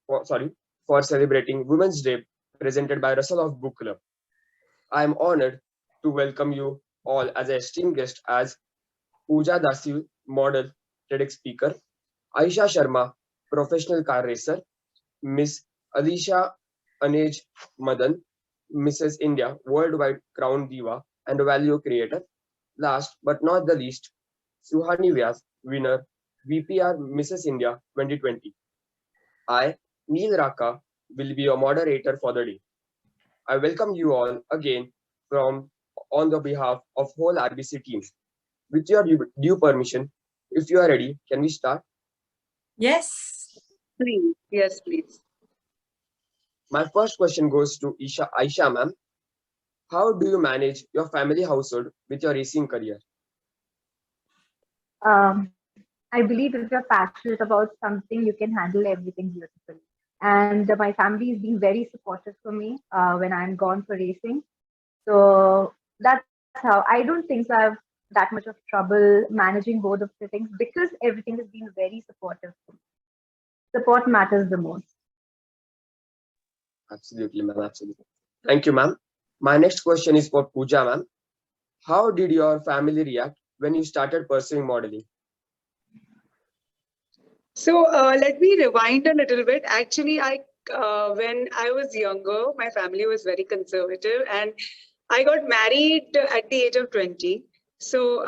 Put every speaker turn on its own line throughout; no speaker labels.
for celebrating Women's Day presented by Russell of Book Club. I am honored to welcome you all as an esteemed guest as Pooja Dasi, model, TEDx speaker, Aisha Sharma, professional car racer, Miss Alisha Anej Madan, Mrs. India, worldwide crown diva and value creator. Last but not the least, Suhani Vyas, winner, VPR Mrs. India 2020. I, Neil Raka, will be your moderator for the day. I welcome you all again from on the behalf of whole RBC team. With your due permission, if you are ready, can we start?
Yes.
Please. Yes, please.
My first question goes to Aisha ma'am. How do you manage your family household with your racing career?
I believe if you're passionate about something, you can handle everything beautifully. And my family has been very supportive for me when I'm gone for racing. So that's how I don't think so I have that much of trouble managing both of the things because everything has been very supportive. Support matters the most.
Absolutely, ma'am. Absolutely. Thank you, ma'am. My next question is for Pooja, ma'am. How did your family react when you started pursuing modeling?
So let me rewind a little bit. Actually, when I was younger, my family was very conservative, and I got married at the age of 20. So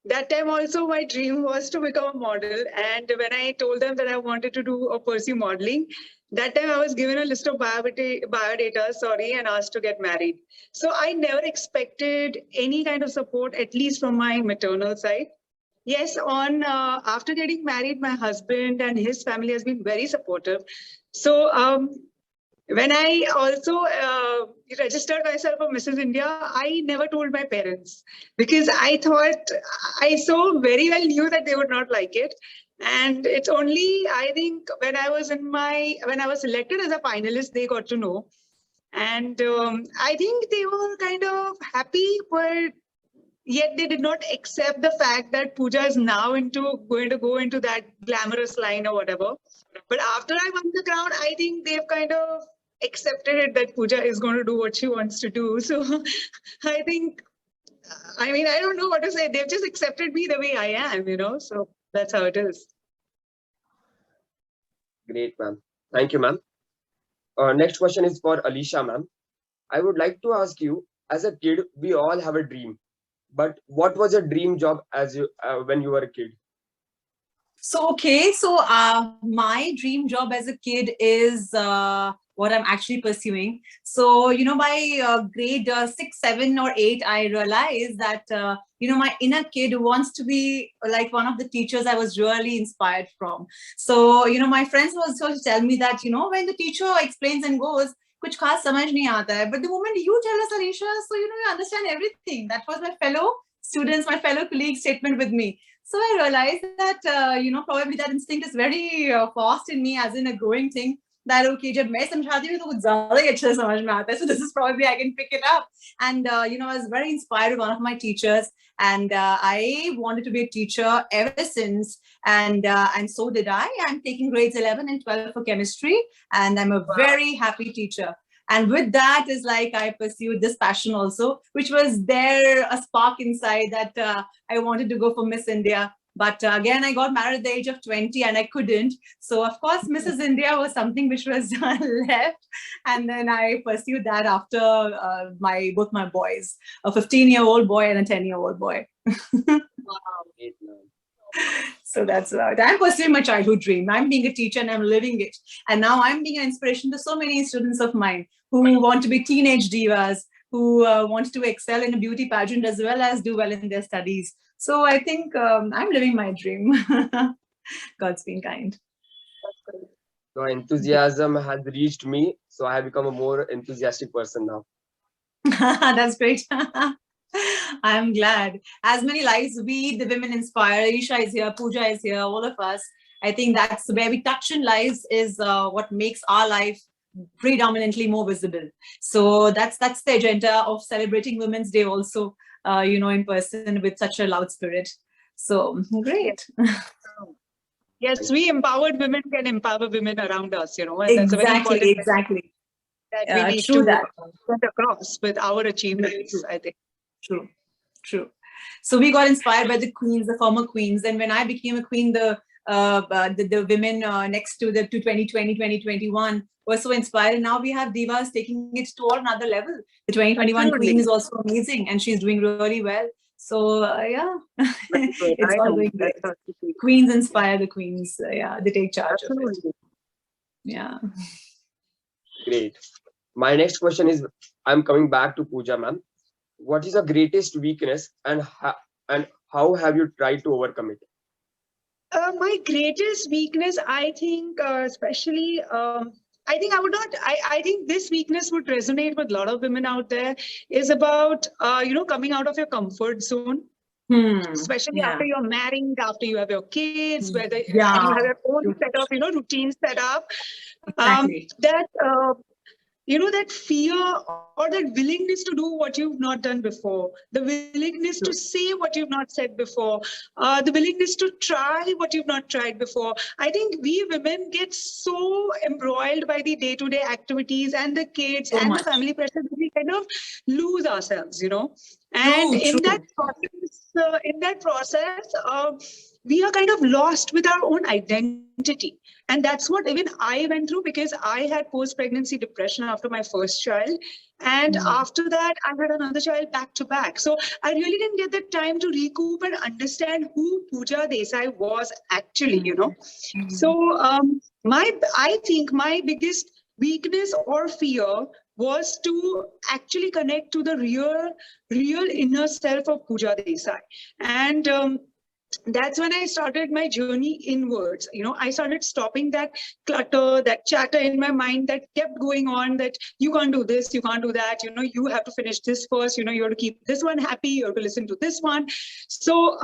that time also my dream was to become a model. And when I told them that I wanted to do or pursue modeling, that time I was given a list of biodata, and asked to get married. So I never expected any kind of support, at least from my maternal side. Yes, on after getting married, my husband and his family has been very supportive. So when I also registered myself for Mrs. India, I never told my parents because I thought I so very well knew that they would not like it. And it's only, I think, when I was selected as a finalist, they got to know. And I think they were kind of happy, but yet they did not accept the fact that Pooja is now going to go into that glamorous line or whatever. But after I won the crown, I think they've kind of accepted it that Pooja is going to do what she wants to do. So I think, I mean, I don't know what to say. They've just accepted me the way I am, so that's how it is.
Great, ma'am. Thank you, ma'am. Next question is for Alisha, ma'am. I would like to ask you, as a kid, we all have a dream. But what was your dream job as when you were a kid?
So my dream job as a kid is what I'm actually pursuing. So, by grade 6, 7 or 8, I realized that, my inner kid wants to be like one of the teachers I was really inspired from. So, my friends also tell me that, when the teacher explains and goes, कुछ खास समझ नहीं आता है. But the moment you tell us, Alisha, so you understand everything. That was my fellow students, my fellow colleagues' statement with me. So I realized that probably that instinct is very fast in me, as in a growing thing. That okay, जब मैं समझाती हूँ तो कुछ ज़्यादा ही अच्छे से समझ में आता है. So this is probably I can pick it up. And I was very inspired by one of my teachers, and I wanted to be a teacher ever since. And so did I. I'm taking grades 11 and 12 for chemistry, and I'm a very happy teacher. And with that is like I pursued this passion also, which was there, a spark inside that I wanted to go for Miss India. But again, I got married at the age of 20 and I couldn't. So of course, Mrs. India was something which was left. And then I pursued that after both my boys, a 15-year-old boy and a 10-year-old boy. So that's right. I'm pursuing my childhood dream. I'm being a teacher and I'm living it. And now I'm being an inspiration to so many students of mine who want to be teenage divas, who want to excel in a beauty pageant as well as do well in their studies. So I think I'm living my dream. God's been kind.
So enthusiasm has reached me. So I have become a more enthusiastic person now.
That's great. I'm glad. As many lives we, the women, inspire. Isha is here, Pooja is here, all of us. I think that's where we touch in lives is what makes our life predominantly more visible. So that's the agenda of celebrating Women's Day also, in person with such a loud spirit. So great.
Yes, we empowered women can empower women around us, you know, and that's a very important message
Exactly.
that we need
True
to
that.
get across with our achievements,
True.
I think.
True. So we got inspired by the queens, the former queens. And when I became a queen, the women next to the 2020, 2021 were so inspired. And now we have divas taking it to another level. The 2021
Absolutely.
queen is also amazing and she's doing really well. So yeah,
Very good.
it's
I
all
know.
going great.
That's absolutely.
Queens inspire the queens. Yeah, they take charge of it.
Absolutely.
Yeah.
Great. My next question is, I'm coming back to Pooja, ma'am. What is your greatest weakness, and how have you tried to overcome it?
My greatest weakness, I think, especially, I think I would not, I think this weakness would resonate with a lot of women out there, is about, coming out of your comfort zone. Especially after you're married, after you have your kids, whether and you have your own set of routines set up.
Exactly.
That fear or that willingness to do what you've not done before, the willingness to say what you've not said before, the willingness to try what you've not tried before. I think we women get so embroiled by the day-to-day activities and the kids and the family pressure that we kind of lose ourselves, And in that process, we are kind of lost with our own identity. And that's what even I went through, because I had post-pregnancy depression after my first child. And after that, I had another child back to back. So I really didn't get the time to recoup and understand who Pooja Desai was actually, So I think my biggest weakness or fear was to actually connect to the real inner self of Pooja Desai. And that's when I started my journey inwards. I started stopping that clutter, that chatter in my mind that kept going on, that you can't do this, you can't do that, you have to finish this first, you have to keep this one happy, you have to listen to this one. So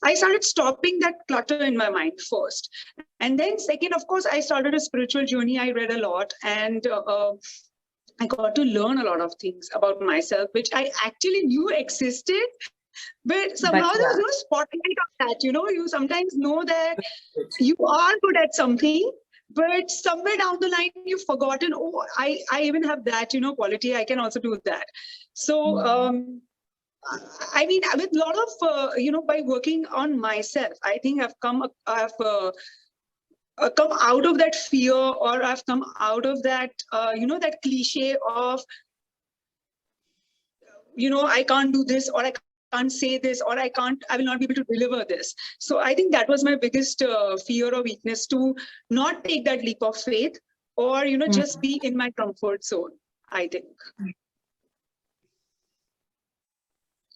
I started stopping that clutter in my mind first. And then second, of course, I started a spiritual journey. I read a lot, and I got to learn a lot of things about myself, which I actually knew existed. But somehow there was no spotlight on that. You sometimes know that you are good at something, but somewhere down the line you've forgotten, oh, I even have that, quality. I can also do that. So, I mean, with a lot of, by working on myself, I think I've come out of that fear, or I've come out of that, that cliche of, I can't do this, or I can't say this, or I will not be able to deliver this. So I think that was my biggest fear or weakness, to not take that leap of faith, or, just be in my comfort zone, I think.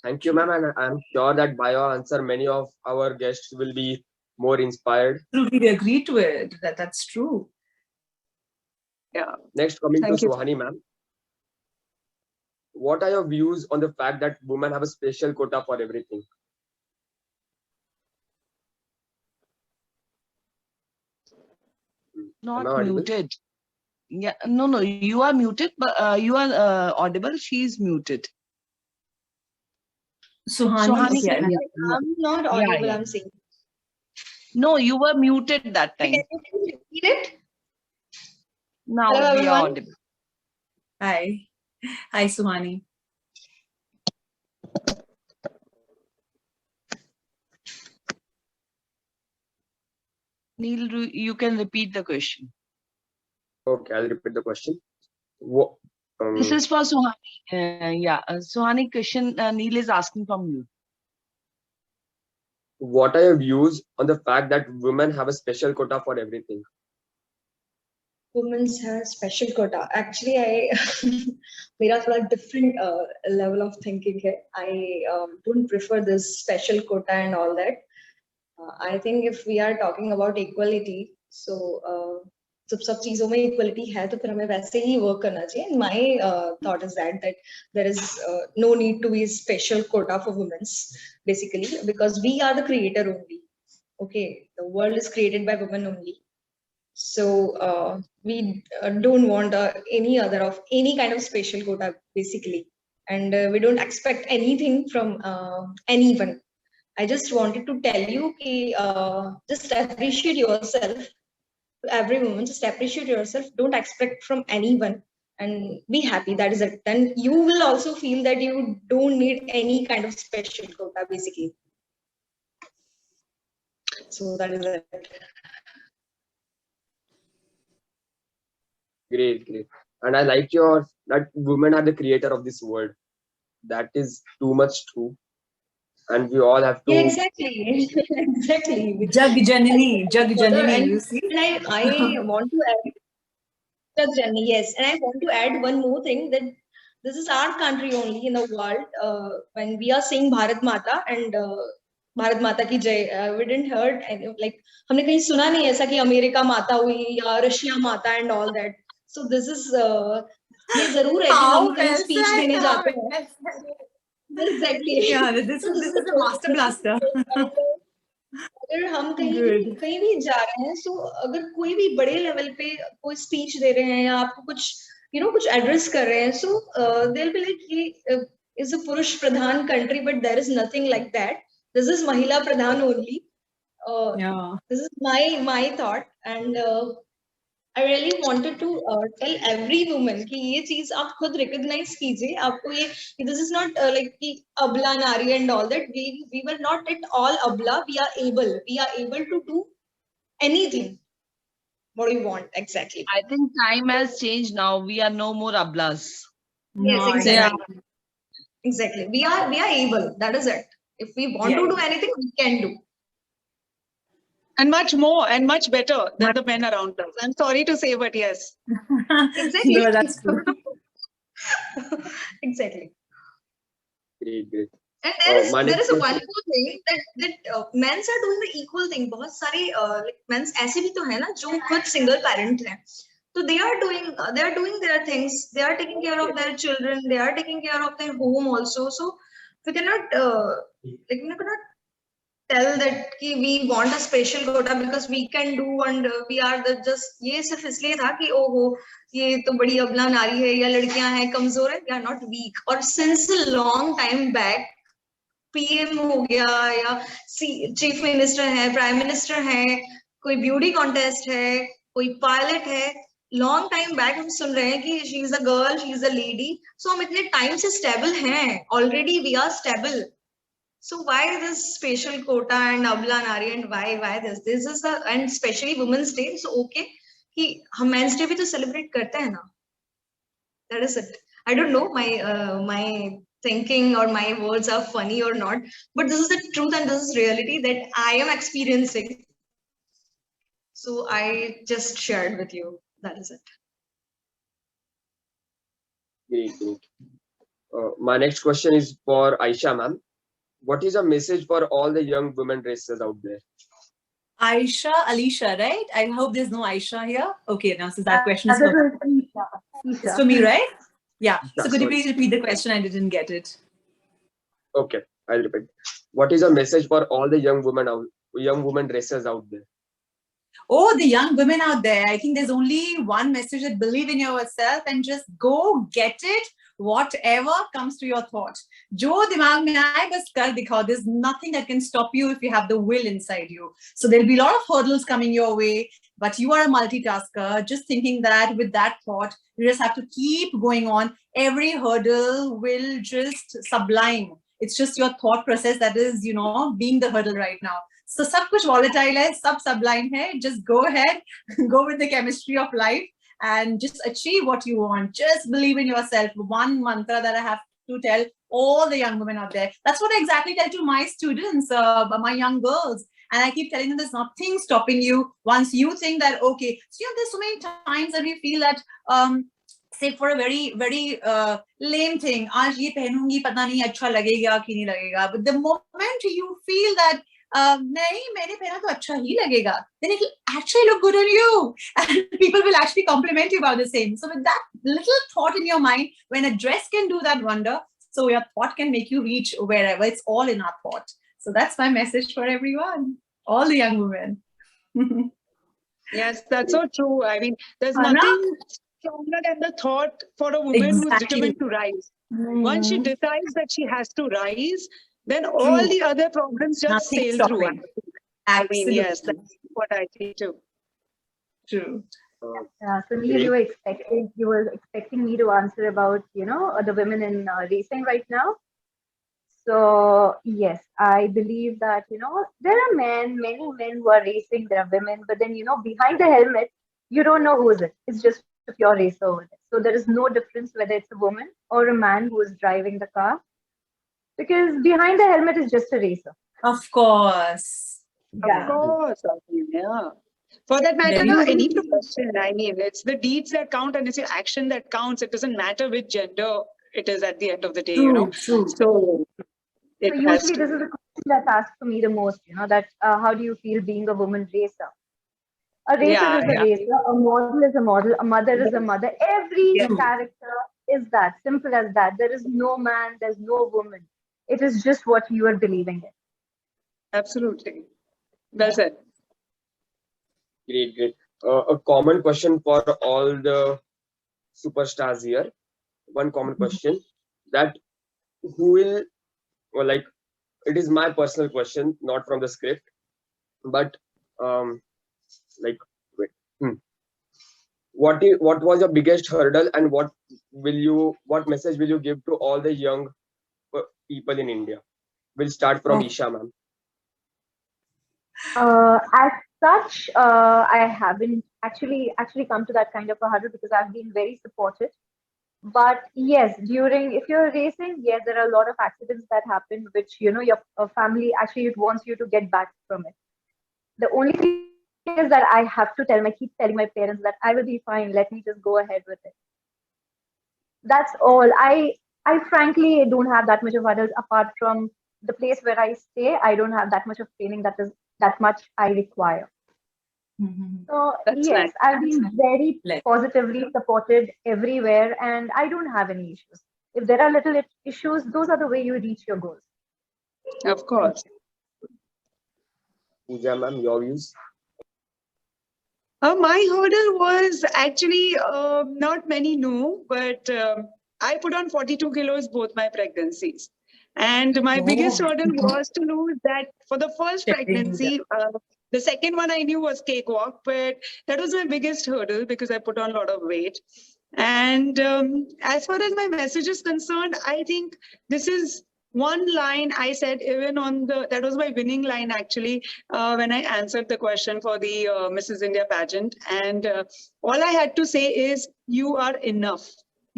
Thank you, ma'am. And I'm sure that by your answer, many of our guests will be more inspired.
Truly agree to it. That's true.
Yeah.
Next, coming to Suhani, ma'am. What are your views on the fact that women have a special quota for everything?
Not muted. Yeah, no, you are muted, but you are audible. She is muted.
Suhani,
I'm not audible. I'm saying.
No, you were muted that time.
Can you repeat it?
Now
Hello,
we are
everyone.
audible.
Hi, Suhani.
Neil, you can repeat the question.
Okay, I'll repeat the question.
This is for Suhani. Suhani, question Neil is asking from you.
What are your views on the fact that women have a special quota for everything?
Women have special quota. Actually, I मेरा थोड़ा different level of thinking है. I don't prefer this special quota and all that. I think if we are talking about equality, so जब सब चीजों में equality है तो फिर हमें वैसे ही work करना चाहिए. And my thought is that there is no need to be a special quota for women, basically, because we are the creator only. Okay, the world is created by women only. So we don't want any kind of special quota, basically, and we don't expect anything from anyone. I just wanted to tell you ki, just appreciate yourself. To every woman, just appreciate yourself. Don't expect from anyone and be happy. That is it. Then you will also feel that you don't need any kind of special quota, basically. So that is it.
Great, great. And I like that women are the creator of this world. That is too much true. And we all have to.
Yeah, exactly. Exactly.
Jag Janani, Jag
Further,
Janani,
and,
you see?
and I want to add the journey, yes. And I want to add one more thing that this is our country only in the world. When we are saying Bharat Mata and Bharat Mata ki Jai, we didn't heard like हमने कहीं सुना नहीं ऐसा कि America माता हुई या Russia माता and all that. So this is ये जरूर है कि हम कहीं speech देने जाते हैं. Exactly.
Yeah, this is a master blaster.
अगर हम कहीं भी जा रहे हैं सो अगर कोई भी बड़े लेवल पे कोई स्पीच दे रहे हैं या आपको कुछ कुछ एड्रेस कर रहे हैं so they will be like ये इज अ पुरुष प्रधान country but there is nothing like that this is महिला प्रधान only this is my thought and I really wanted to tell every woman कि ये चीज आप खुद recognize कीजिए आपको ये this is not like कि abla nari and all that we were not at all abla we are able to do anything what you want exactly.
I think time has changed now. We are no more ablas.
Yes, exactly. Exactly. We are able. That is it. If we want to do anything, we can do.
And much more and much better than the men around us. I'm sorry to say, but yes.
Exactly.
No, that's true.
Exactly.
Great, great.
And there is one more thing that men are doing the equal thing. बहुत सारे like men ऐसे भी तो है ना जो खुद single parent हैं. So they are doing their things. They are taking care of their children. They are taking care of their home also. So we cannot we cannot tell that कि we want a special quota because we can do and we are the just ये सिर्फ इसलिए था कि ओहो ये तो बड़ी अबला नारी है या लड़कियां हैं कमजोर है we are not weak. और since a long time back PM हो गया या चीफ मिनिस्टर है प्राइम मिनिस्टर है कोई ब्यूटी कॉन्टेस्ट है कोई पायलट है लॉन्ग टाइम बैक हम सुन रहे हैं कि she is a girl she is a lady so हम इतने टाइम से स्टेबल हैं already we are stable so why this special quota and abla nari and why this is and especially women's day so okay कि हम men's day भी तो celebrate करते हैं ना that is it I don't know my thinking or my words are funny or not but this is the truth and this is reality that I am experiencing so I just shared with you that is it.
Great, great. My next question is for Aisha ma'am. What is a message for all the young women racers out there?
Aisha, Alisha, right? I hope there's no Aisha here. Okay, now since that question is it's for me, right? Yeah. So could you please repeat the question? I didn't get it.
Okay, I'll repeat. What is a message for all the young women racers out there?
Oh, the young women out there. I think there's only one message that believe in yourself and just go get it. Whatever comes to your thought. Jo dimag mein aaye, bas kar dikhao. There's nothing that can stop you if you have the will inside you. So there'll be a lot of hurdles coming your way, but you are a multitasker. Just thinking that with that thought, you just have to keep going on. Every hurdle will just sublime. It's just your thought process that is, being the hurdle right now. So sab kuch volatile hai, sab sublime hai. Just go ahead, go with the chemistry of life. And just achieve what you want. Just believe in yourself. One mantra that I have to tell all the young women out there. That's what I exactly tell to my students, my young girls. And I keep telling them there's nothing stopping you once you think that, okay. So, there's so many times that we feel that, say for a very, very lame thing, aaj ye pehnungi, pata nahi acha lagega ki nahi lagega. But the moment you feel that, नहीं मैंने पहना तो अच्छा ही लगेगा then it will actually look good on you and people will actually compliment you about the same so with that little thought in your mind when a dress can do that wonder so your thought can make you reach wherever it's all in our thought so that's my message for everyone all the young women.
Yes, that's so true. I mean, there's nothing stronger than the thought for a woman who's determined to rise. Once she decides that she has to rise, then all the other problems just
Nothing
sail through.
stopping.
I mean, yes,
Absolutely.
that's what I think too.
True.
So Neil,
Great.
you were expecting me to answer about, the women in racing right now. So yes, I believe that, there are many men who are racing, there are women, but then, behind the helmet, you don't know who is it. It's just a pure racer over there. So there is no difference whether it's a woman or a man who is driving the car, because behind the helmet is just a racer.
Of course.
Of
Yeah.
course, I mean, yeah. For that matter,
Very
any
true.
profession, I mean, it's the deeds that count and it's your action that counts. It doesn't matter which gender it is at the end of the day,
True. True.
So
So
it has
usually
to.
this is the question that's asked for me the most, that how do you feel being a woman racer? A racer
Yeah,
is a
yeah.
racer, a model is a model, a mother is a mother. Every
Yeah.
character is that, simple as that. There is no man, there's no woman. It is just what you are believing in.
Absolutely. Well said.
Great, great. A common question for all the superstars here. One common question that who will, or like, it is my personal question, not from the script, but like, wait, what was your biggest hurdle, and what message will you give to all the young people in India? We'll start from
Oh.
Isha, ma'am.
As such, I haven't actually come to that kind of a hurdle because I've been very supported. But yes, if you're racing, yes, there are a lot of accidents that happen, which your family actually it wants you to get back from it. The only thing is that I have to keep telling my parents that I will be fine. Let me just go ahead with it. That's all. I frankly don't have that much of hurdles apart from the place where I stay. I don't have that much of training that much I require.
Mhm.
So
That's
yes,
nice.
I've been very
Like-
positively supported everywhere, and I don't have any issues. If there are little issues, those are the way you reach your goals.
Of course.
Pooja, ma'am, your views.
My hurdle was actually not many know, but I put on 42 kilos both my pregnancies. And my biggest
Oh.
hurdle was to lose that for the first
Sharing
pregnancy. The second one I knew was cakewalk, but that was my biggest hurdle because I put on a lot of weight. And as far as my message is concerned, I think this is one line I said even on that was my winning line actually when I answered the question for the Mrs. India pageant. And all I had to say is, you are enough.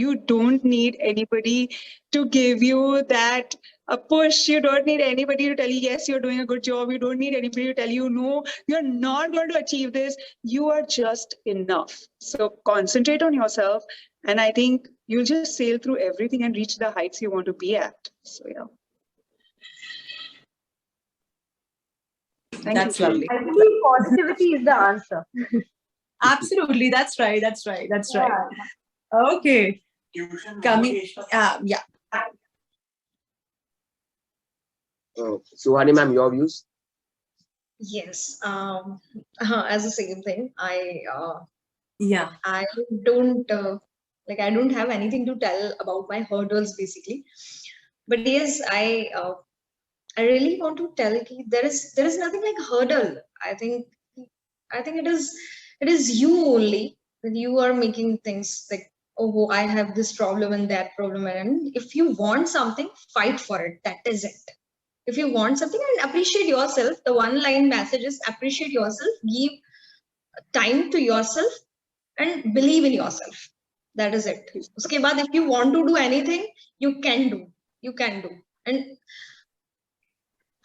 You don't need anybody to give you that a push. You don't need anybody to tell you, yes, you're doing a good job. You don't need anybody to tell you, no, you're not going to achieve this. You are just enough. So concentrate on yourself. And I think you'll just sail through everything and reach the heights you want to be at. So, yeah. Thank
That's
you.
lovely.
I believe positivity is the answer.
Absolutely. That's right. That's right. That's right. Okay. Coming. Yeah.
Suhani, ma'am, your views.
Yes. As the same thing,
Yeah.
I don't I don't have anything to tell about my hurdles basically. But yes, I really want to tell ki there is nothing like hurdle. I think it is you only that you are making things like, oh, I have this problem and that problem, and if you want something, fight for it. That is it. If you want something, and appreciate yourself. The one line message is appreciate yourself, give time to yourself, and believe in yourself. That is it. Uske baad, if you want to do anything, you can do. You can do. And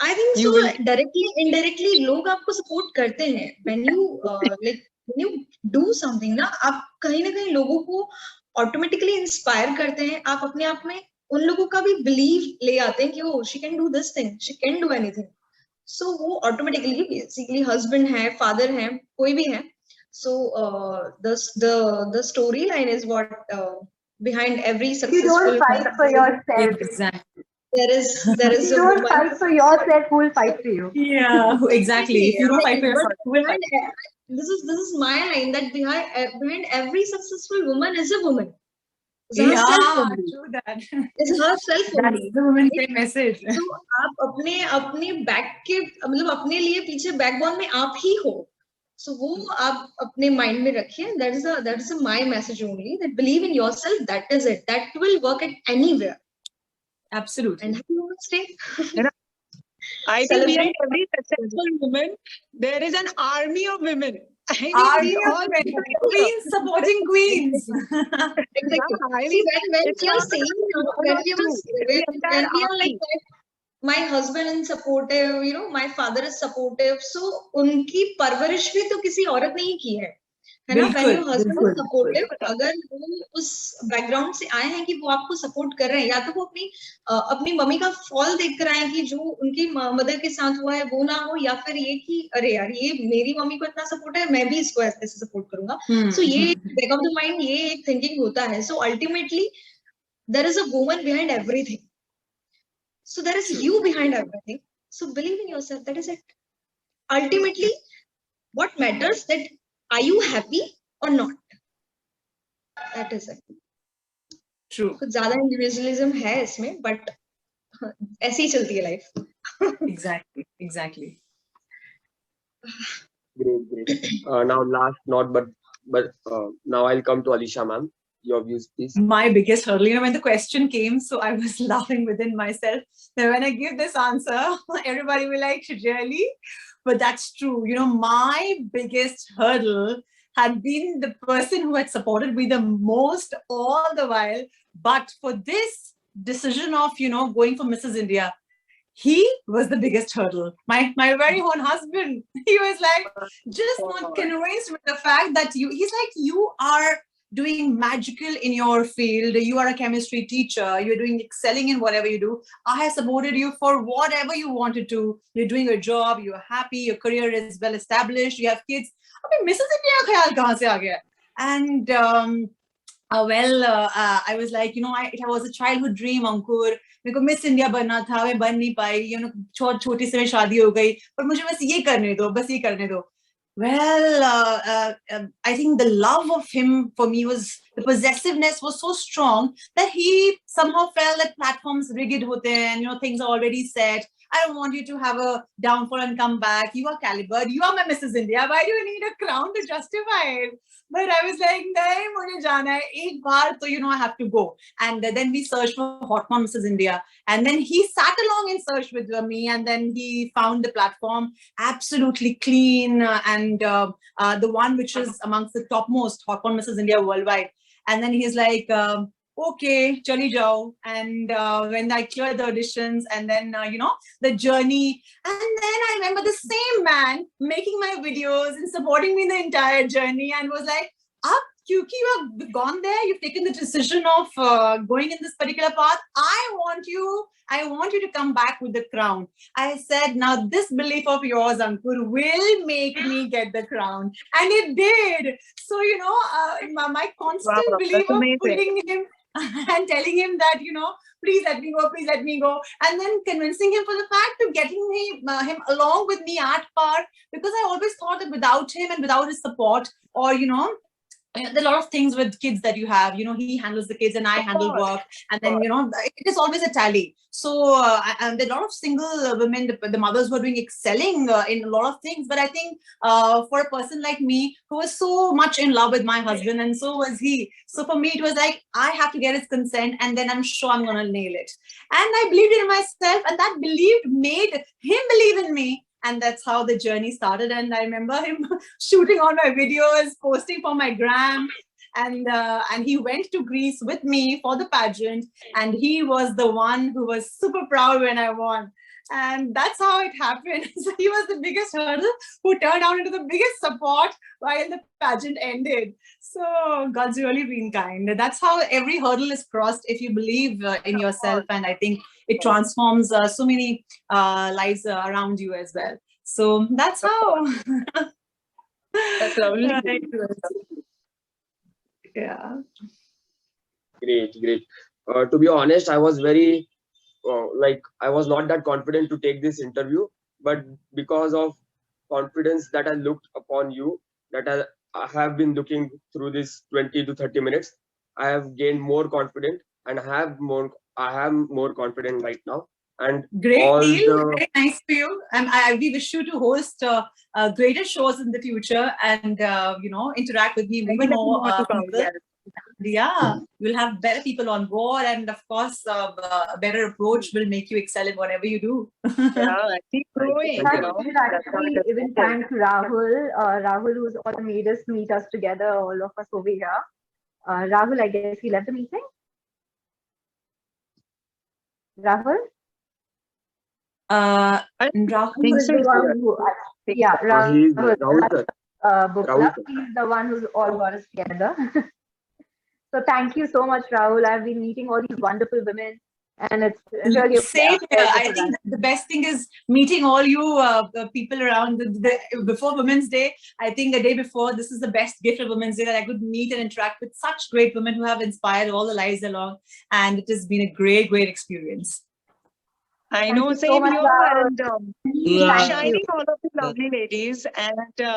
I think
You
so.
will.
Directly, indirectly, लोग आपको support करते हैं. When you when you do something ना, आप कहीं ना कहीं लोगों को automatically inspire करते हैं. आप अपने आप में उन लोगों का भी belief ले आते हैं कि oh, she can do this thing, she can do anything. So वो automatically basically husband है, father है, कोई भी है. So the storyline is what behind every
If you don't
successful
fight for yourself,
Exactly.
there
if
is
you
a
don't
woman.
fight for yourself, who will fight for you?
Yeah. Exactly. If you don't fight for yourself,
But
who will fight?
this is my line that behind every successful woman is a woman. It's herself
Yeah,
only.
true that.
It's herself
That's
only.
the woman's message.
तो आप अपने अपने back के मतलब अपने लिए पीछे backbone में आप ही हो. So वो आप अपने माइंड में रखिए. That is my message only. That believe in yourself. That is it. That will work at anywhere.
Absolutely.
And happy Women's Day.
I think behind
Celebrate.
every successful woman, there is an army of women. I think
Army
we
of
all
women. Queens supporting queens.
Exactly.
Yeah, I
See,
mean,
when
it's
we are
not
saying,
one
when
or
we
two.
are,
It's the entire
when we are like
army.
that, my husband is supportive, my father is supportive. So उनकी परवरिश भी तो किसी औरत ने ही की है ना? When your husband is supportive, अगर वो उस बैकग्राउंड से आए हैं कि वो आपको सपोर्ट कर रहे हैं, या तो वो अपनी मम्मी का फॉल देख कर आए हैं कि जो उनकी मदर के साथ हुआ है वो ना हो, या फिर ये कि अरे यार ये मेरी मम्मी को इतना सपोर्ट है, मैं भी इसको ऐसे सपोर्ट करूंगा. So ये बैक ऑफ द माइंड ये एक थिंकिंग होता है. So ultimately there is a woman behind everything. So there is you behind everything. So believe in yourself. That is it. Ultimately, what matters that are you happy or not? That is it.
True.
कुछ ज्यादा individualism है इसमें, but ऐसे ही चलती है life.
Exactly. Exactly.
Great. Now, last not but now I'll come to Alisha, ma'am. Your views, please.
My biggest hurdle, when the question came, so I was laughing within myself. Now, when I give this answer, everybody will like, really? But that's true. My biggest hurdle had been the person who had supported me the most all the while. But for this decision of, going for Mrs. India, he was the biggest hurdle. My very own husband. He was like, just not convinced with the fact that he's like, you are doing magical in your field. You are a chemistry teacher. You're doing excelling in whatever you do. I have supported you for whatever you wanted to. You're doing a job. You're happy. Your career is well established. You have kids. I mean, Mrs. India ka khayal kahan se aa gaya? And I was like, it was a childhood dream, Ankur. मेरे को miss India बनना था, मैं बन नहीं पाई, छोटी से में शादी हो गई, पर मुझे बस ये करने दो. Well, I think the love of him for me the possessiveness was so strong that he somehow felt that platforms rigged hote hain, things are already set. I don't want you to have a downfall and come back. You are calibered. You are my Mrs. India. Why do you need a crown to justify it? But I was like, nahi, mujhe jana hai. Ek baar to, I have to go. And then we searched for Hotman Mrs. India. And then he sat along and searched with me. And then he found the platform absolutely clean and the one which is amongst the topmost Hotman Mrs. India worldwide. And then he's like, okay, chali jao. And when I cleared the auditions and then, the journey. And then I remember the same man making my videos and supporting me in the entire journey and was like, kyunki you have gone there, you've taken the decision of going in this particular path. I want you to come back with the crown. I said, now this belief of yours, Ankur, will make me get the crown. And it did. So, my constant belief of pulling him and telling him that, please let me go. And then convincing him for the fact of getting him along with me at par, because I always thought that without him and without his support, or, there are a lot of things with kids that you have, he handles the kids and I handle work. And then, it is always a tally. So and there are a lot of single women, the mothers who are doing excelling in a lot of things. But I think for a person like me, who was so much in love with my husband, and so was he. So for me, it was like, I have to get his consent and then I'm sure I'm going to nail it. And I believed in myself, and that belief made him believe in me. And that's how the journey started. And I remember him shooting all my videos, posting for my gram. And he went to Greece with me for the pageant. And he was the one who was super proud when I won. And that's how it happened. So he was the biggest hurdle who turned out into the biggest support while the pageant ended. So God's really been kind. That's how every hurdle is crossed if you believe in yourself. And I think it transforms so many lives around you as well. So that's how.
That's lovely.
Yeah.
Great. To be honest, I was very I was not that confident to take this interview, but because of confidence that I looked upon you, that I have been looking through this 20 to 30 minutes, I have gained more confident and I am more confident right now. And
Great,
all
Neil.
the
Very nice for you. And we wish you to host greater shows in the future and, interact with me even more.
to come,
People. Yeah, you'll have better people on board, and of course, a better approach will make you excel in whatever you do.
Yeah, keep growing.
Thank
I
you.
should actually even thank Rahul. Rahul, who's all made us meet us together, all of us over here. Rahul, I guess he left the meeting. Rahul? Rahul
think
is
so,
the
he's
one
here.
who, yeah,
He's
Rahul,
Rahul sir.
book
Rahul
club.
sir.
He's the one who's all got us together. So thank you so much, Rahul. I've been meeting all these wonderful women, and it's really a
Same here.
pleasure
I
for
think
us.
the best thing is meeting all you people around before Women's Day. I think a day before, this is the best gift of Women's Day, that I could meet and interact with such great women who have inspired all the lives along. And it has been a great, great experience.
I
Thank
know,
you so
same
much,
here,
Rahul.
and keep
Yeah.
shining, all of the lovely ladies, and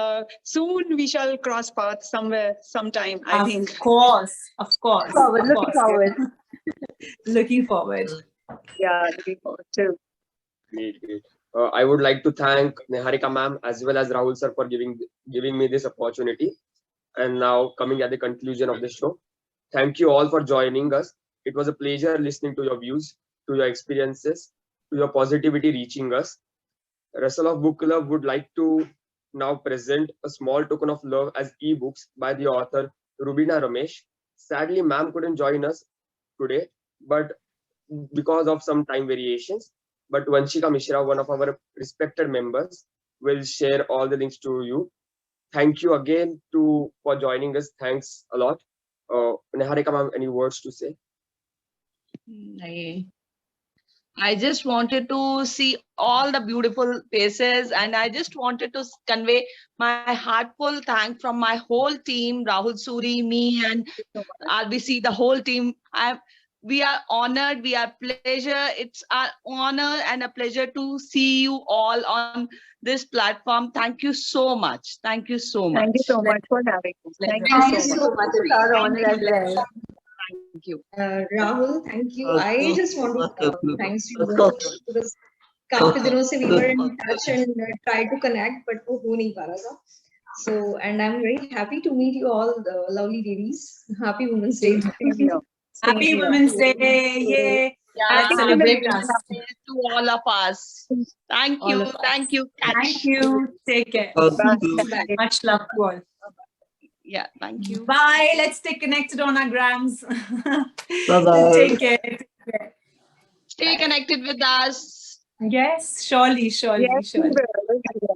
soon we shall cross paths somewhere, sometime, I think.
Of course.
Looking forward.
Looking forward.
Yeah, looking forward to.
Great, great. I would like to thank Niharika ma'am as well as Rahul sir for giving me this opportunity. And now coming at the conclusion of the show, thank you all for joining us. It was a pleasure listening to your views, to your experiences, to your positivity reaching us. Russell of Book Club would like to now present a small token of love as ebooks by the author Rubina Ramesh. Sadly, ma'am couldn't join us today, but because of some time variations. But Vanshika Mishra, one of our respected members, will share all the links to you. Thank you again for joining us. Thanks a lot. Niharika ma'am, any words to say?
I just wanted to see all the beautiful faces, and I just wanted to convey my heartful thank from my whole team, Rahul Suri, me, and RBC, the whole team. We are honored, we are pleasure. It's our honor and a pleasure to see you all on this platform. Thank you so much. Thank you so much.
Thank you so much for having us. Thank you
Thank
so
you
much.
so much. It's our honor as well.
Thank you.
Rahul, thank you. I just want to thanks you both, because काफी दिनों से we were in touch and tried to connect, but वो हो नहीं पा रहा था. So, and I'm very happy to meet you all, the lovely ladies. Happy Women's Day.
Same here.
Happy
Same here.
Women's Day. Yay.
Yeah,
Let's celebrate
Women's
us.
to all of us. Thank
All
you.
of us.
Thank you.
Thank you. Take care.
Bye.
Much love to all.
Yeah, thank you.
Bye. Let's stay connected on our grams.
Bye-bye.
Take care. Take care.
Stay connected with us.
Yes, surely, surely,
Yes, we
surely.
will.